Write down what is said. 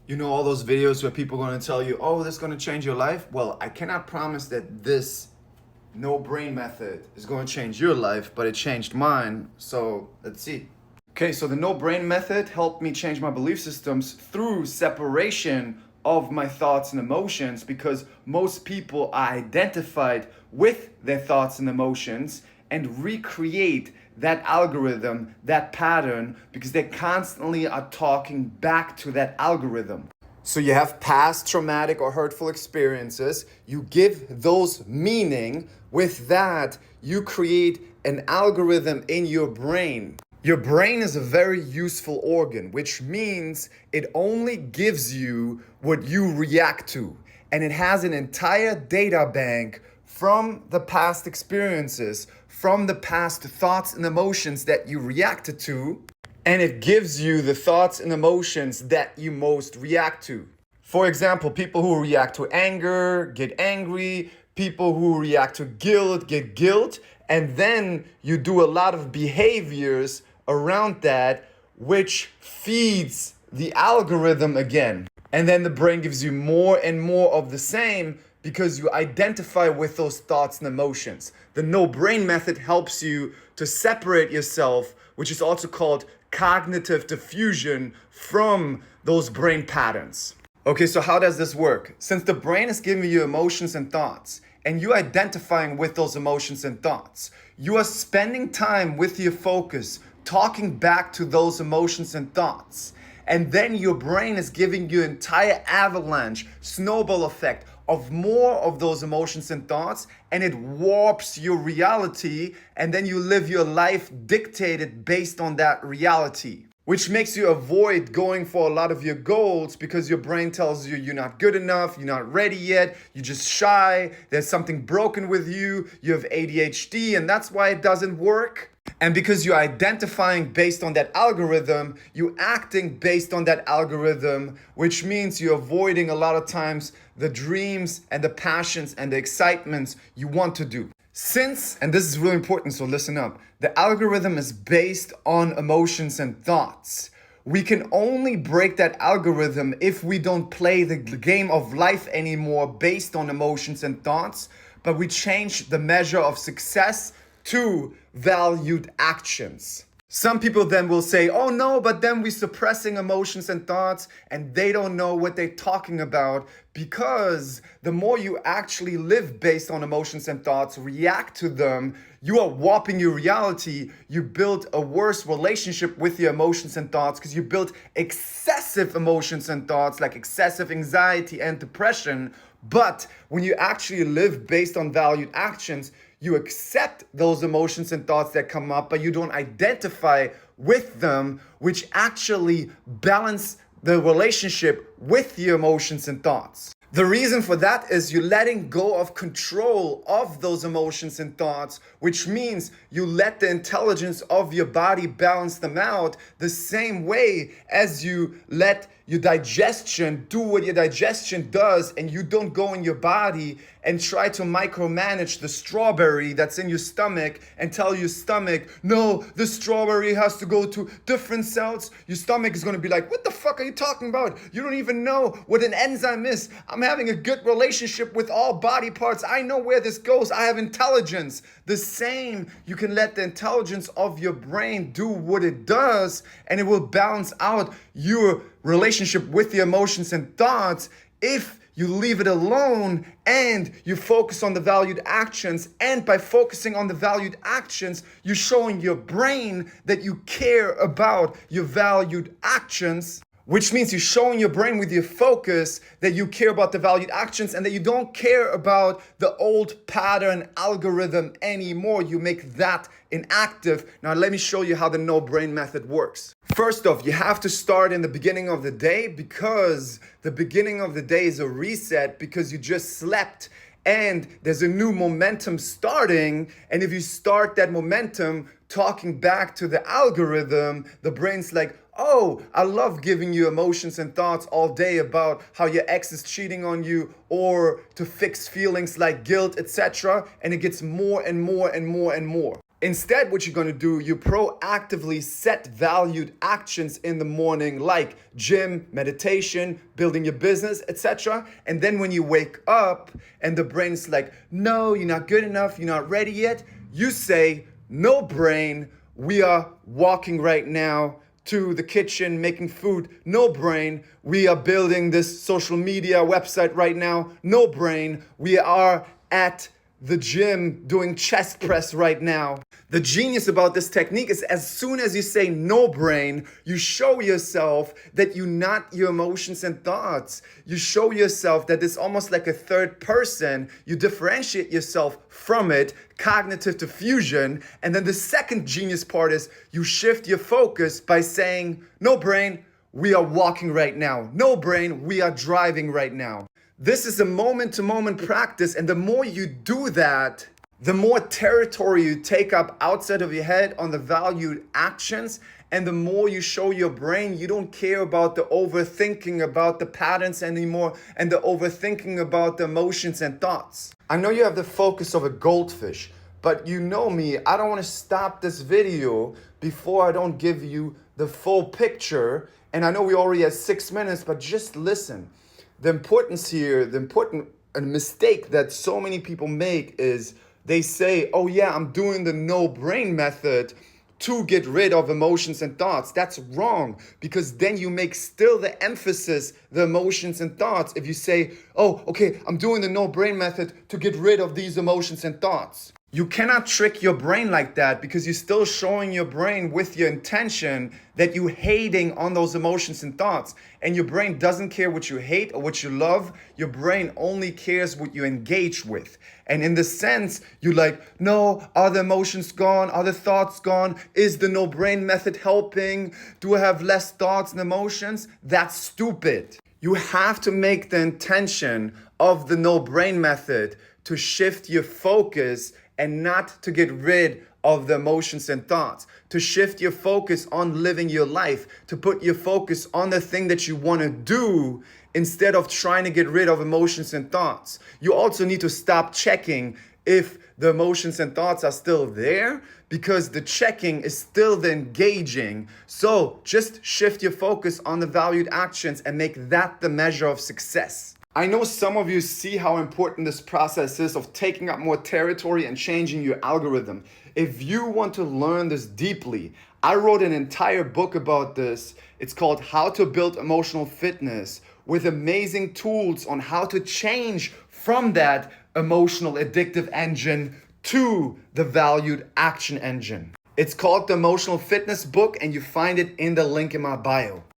You know all those videos where people are going to tell you, oh, this is going to change your life? Well, I cannot promise that this no brain method is going to change your life, but it changed mine. So let's see. Okay, so the no brain method helped me change my belief systems through separation of my thoughts and emotions, because most people are identified with their thoughts and emotions and recreate that algorithm, that pattern, because they constantly are talking back to that algorithm. So you have past traumatic or hurtful experiences, you give those meaning. With that, you create an algorithm in your brain. Your brain is a very useful organ, which means it only gives you what you react to. And it has an entire data bank from the past experiences, from the past thoughts and emotions that you reacted to, and it gives you the thoughts and emotions that you most react to. For example, people who react to anger get angry, people who react to guilt get guilt, and then you do a lot of behaviors around that, which feeds the algorithm again. And then the brain gives you more and more of the same, because you identify with those thoughts and emotions. The no brain method helps you to separate yourself, which is also called cognitive diffusion, from those brain patterns. Okay, so how does this work? Since the brain is giving you emotions and thoughts, and you're identifying with those emotions and thoughts, you are spending time with your focus, talking back to those emotions and thoughts. And then your brain is giving you an entire avalanche, snowball effect of more of those emotions and thoughts, and it warps your reality, and then you live your life dictated based on that reality, which makes you avoid going for a lot of your goals, because your brain tells you you're not good enough, you're not ready yet, you're just shy, there's something broken with you, you have ADHD, and that's why it doesn't work. And because you're identifying based on that algorithm, you're acting based on that algorithm, which means you're avoiding a lot of times the dreams and the passions and the excitements you want to do. Since, and this is really important, so listen up, the algorithm is based on emotions and thoughts. We can only break that algorithm if we don't play the game of life anymore based on emotions and thoughts, but we change the measure of success to valued actions. Some people then will say, oh no, but then we're suppressing emotions and thoughts, and they don't know what they're talking about, because the more you actually live based on emotions and thoughts, react to them, you are warping your reality. You build a worse relationship with your emotions and thoughts, because you build excessive emotions and thoughts, like excessive anxiety and depression. But when you actually live based on valued actions, you accept those emotions and thoughts that come up, but you don't identify with them, which actually balance the relationship with your emotions and thoughts. The reason for that is you're letting go of control of those emotions and thoughts, which means you let the intelligence of your body balance them out, the same way as you let your digestion do what your digestion does, and you don't go in your body and try to micromanage the strawberry that's in your stomach and tell your stomach, no, the strawberry has to go to different cells. Your stomach is going to be like, what the fuck are you talking about? You don't even know what an enzyme is. I'm having a good relationship with all body parts. I know where this goes. I have intelligence. The same, you can let the intelligence of your brain do what it does, and it will balance out your relationship with the emotions and thoughts if you leave it alone and you focus on the valued actions. And by focusing on the valued actions, you're showing your brain that you care about your valued actions, which means you're showing your brain with your focus that you care about the valued actions and that you don't care about the old pattern algorithm anymore. You make that inactive. Now let me show you how the no brain method works. First off, you have to start in the beginning of the day, because the beginning of the day is a reset, because you just slept and there's a new momentum starting. And if you start that momentum talking back to the algorithm, the brain's like, oh, I love giving you emotions and thoughts all day about how your ex is cheating on you, or to fix feelings like guilt, etc. And it gets more and more and more and more. Instead, what you're going to do, you proactively set valued actions in the morning, like gym, meditation, building your business, etc. And then when you wake up and the brain's like, no, you're not good enough, you're not ready yet, you say, no brain, we are walking right now to the kitchen making food. No brain, we are building this social media website right now. No brain, we are at the gym doing chest press right now. The genius about this technique is as soon as you say no brain, you show yourself that you're not your emotions and thoughts. You show yourself that it's almost like a third person. You differentiate yourself from it, cognitive diffusion. And then the second genius part is you shift your focus by saying, no brain, we are walking right now. No brain, we are driving right now. This is a moment-to-moment practice, and the more you do that, the more territory you take up outside of your head on the valued actions, and the more you show your brain you don't care about the overthinking about the patterns anymore and the overthinking about the emotions and thoughts. I know you have the focus of a goldfish, but you know me, I don't want to stop this video before I don't give you the full picture. And I know we already have 6 minutes, but just listen. The importance here, a mistake that so many people make is they say, oh yeah, I'm doing the no brain method to get rid of emotions and thoughts. That's wrong, because then you make still the emphasis, the emotions and thoughts. If you say, oh, okay, I'm doing the no brain method to get rid of these emotions and thoughts. You cannot trick your brain like that, because you're still showing your brain with your intention that you're hating on those emotions and thoughts. And your brain doesn't care what you hate or what you love. Your brain only cares what you engage with. And in the sense, you're like, no, are the emotions gone? Are the thoughts gone? Is the no brain method helping? Do I have less thoughts and emotions? That's stupid. You have to make the intention of the no brain method to shift your focus and not to get rid of the emotions and thoughts, to shift your focus on living your life, to put your focus on the thing that you want to do instead of trying to get rid of emotions and thoughts. You also need to stop checking if the emotions and thoughts are still there, because the checking is still the engaging. So just shift your focus on the valued actions and make that the measure of success. I know some of you see how important this process is of taking up more territory and changing your algorithm. If you want to learn this deeply, I wrote an entire book about this. It's called How to Build Emotional Fitness, with amazing tools on how to change from that emotional addictive engine to the valued action engine. It's called the Emotional Fitness book, and you find it in the link in my bio.